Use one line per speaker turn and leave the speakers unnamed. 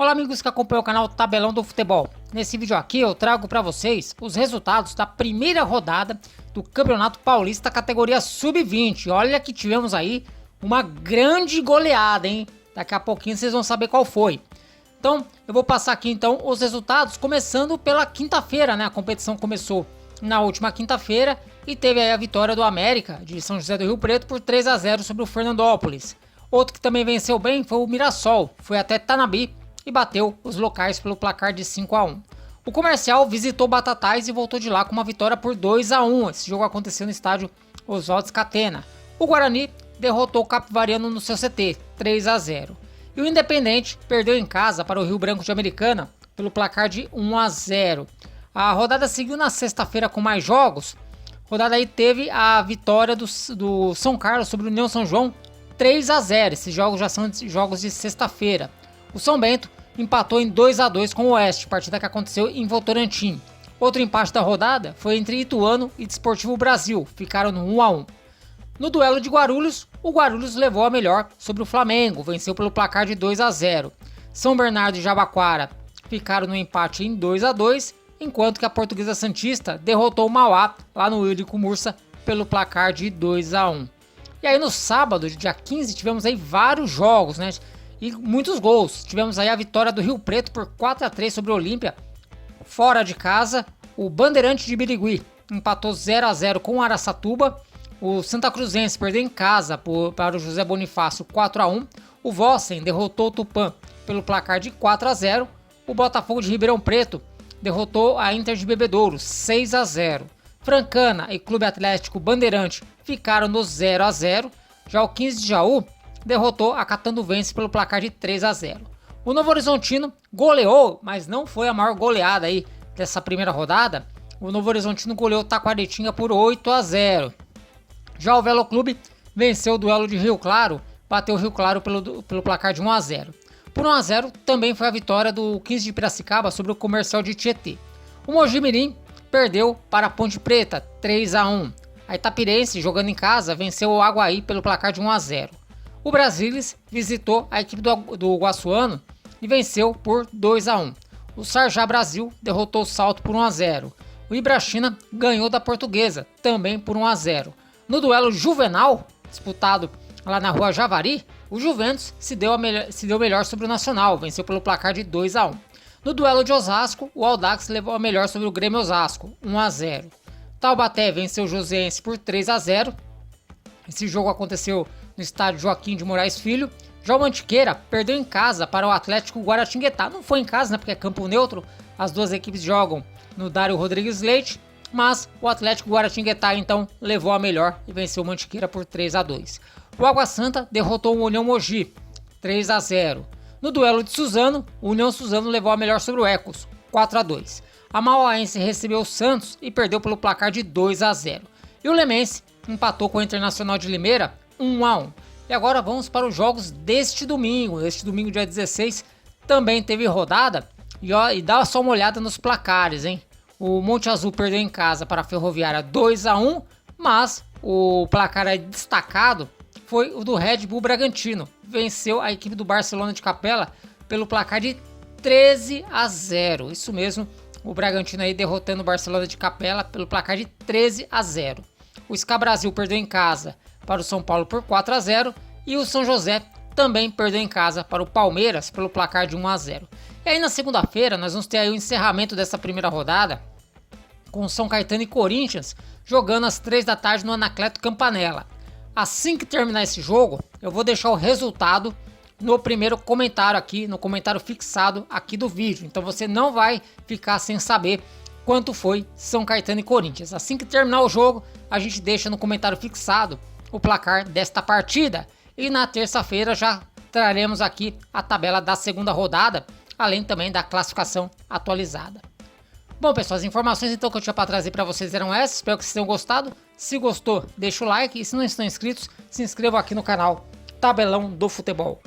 Olá amigos que acompanham o canal Tabelão do Futebol. Nesse vídeo aqui eu trago para vocês os resultados da primeira rodada do Campeonato Paulista categoria Sub-20. Olha que tivemos aí uma grande goleada, hein? Daqui a pouquinho vocês vão saber qual foi. Então eu vou passar aqui então os resultados, começando pela quinta-feira, né? A competição começou na última quinta-feira e teve aí a vitória do América de São José do Rio Preto por 3-0 sobre o Fernandópolis. Outro que também venceu bem foi o Mirassol, foi até Tanabi e bateu os locais pelo placar de 5-1. O Comercial visitou Batatais e voltou de lá com uma vitória por 2-1. Esse jogo aconteceu no estádio Oswaldo Scatena. O Guarani derrotou o Capivariano no seu CT, 3-0. E o Independente perdeu em casa para o Rio Branco de Americana pelo placar de 1-0. A rodada seguiu na sexta-feira com mais jogos. A rodada aí teve a vitória do São Carlos sobre o União São João, 3-0. Esses jogos já são jogos de sexta-feira. O São Bento empatou em 2-2 com o Oeste, partida que aconteceu em Votorantim. Outro empate da rodada foi entre Ituano e Desportivo Brasil, ficaram no 1-1. No duelo de Guarulhos, o Guarulhos levou a melhor sobre o Flamengo, venceu pelo placar de 2-0. São Bernardo e Jabaquara ficaram no empate em 2-2, enquanto que a Portuguesa Santista derrotou o Mauá lá no Eurico Mursa pelo placar de 2-1. E aí no sábado, dia 15, tivemos aí vários jogos, né? E muitos gols. Tivemos aí a vitória do Rio Preto por 4-3 sobre o Olímpia, fora de casa. O Bandeirante de Birigui empatou 0-0 com o Araçatuba. O Santa Cruzense perdeu em casa para o José Bonifácio 4-1. O Vossen derrotou o Tupã pelo placar de 4-0. O Botafogo de Ribeirão Preto derrotou a Inter de Bebedouro 6-0. Francana e Clube Atlético Bandeirante ficaram no 0-0. Já o 15 de Jaú derrotou a Catanduvense pelo placar de 3-0. O Novo Horizontino goleou, mas não foi a maior goleada aí dessa primeira rodada. O Novo Horizontino goleou o Taquaritinga por 8-0. Já o Velo Clube venceu o duelo de Rio Claro, bateu o Rio Claro pelo placar de 1-0. Por 1-0 também foi a vitória do 15 de Piracicaba sobre o Comercial de Tietê. O Mojimirim perdeu para a Ponte Preta 3-1. A Itapirense, jogando em casa, venceu o Aguaí pelo placar de 1-0. O Brasilis visitou a equipe do Guaçuano e venceu por 2-1. O Sarjá Brasil derrotou o Salto por 1-0. O Ibrachina ganhou da Portuguesa, também por 1-0. No duelo Juvenal, disputado lá na rua Javari, o Juventus se deu melhor sobre o Nacional, venceu pelo placar de 2-1. No duelo de Osasco, o Audax levou a melhor sobre o Grêmio Osasco, 1-0. Taubaté venceu o Joseense por 3-0. Esse jogo aconteceu no estádio Joaquim de Moraes Filho. Já o Mantiqueira perdeu em casa para o Atlético Guaratinguetá. Não foi em casa, né, porque é campo neutro. As duas equipes jogam no Dário Rodrigues Leite. Mas o Atlético Guaratinguetá então levou a melhor e venceu o Mantiqueira por 3-2. O Água Santa derrotou o União Mogi, 3-0. No duelo de Suzano, o União Suzano levou a melhor sobre o Ecos, 4-2. A Mauaense recebeu o Santos e perdeu pelo placar de 2-0. E o Lemense empatou com o Internacional de Limeira, 1-1. E agora vamos para os jogos deste domingo. Este domingo, dia 16, também teve rodada. E dá só uma olhada nos placares, hein? O Monte Azul perdeu em casa para a Ferroviária 2-1, mas o placar destacado foi o do Red Bull Bragantino. Venceu a equipe do Barcelona de Capela pelo placar de 13-0. Isso mesmo, o Bragantino aí derrotando o Barcelona de Capela pelo placar de 13-0. O SCA Brasil perdeu em casa para o São Paulo por 4-0 e o São José também perdeu em casa para o Palmeiras pelo placar de 1-0. E aí na segunda-feira nós vamos ter aí o encerramento dessa primeira rodada com São Caetano e Corinthians jogando às 3 da tarde no Anacleto Campanella. Assim que terminar esse jogo, eu vou deixar o resultado no primeiro comentário aqui, no comentário fixado aqui do vídeo. Então você não vai ficar sem saber quanto foi São Caetano e Corinthians. Assim que terminar o jogo, a gente deixa no comentário fixado o placar desta partida. E na terça-feira já traremos aqui a tabela da segunda rodada, além também da classificação atualizada. Bom, pessoal, as informações então que eu tinha para trazer para vocês eram essas. Espero que vocês tenham gostado. Se gostou, deixa o like. E se não estão inscritos, se inscrevam aqui no canal Tabelão do Futebol.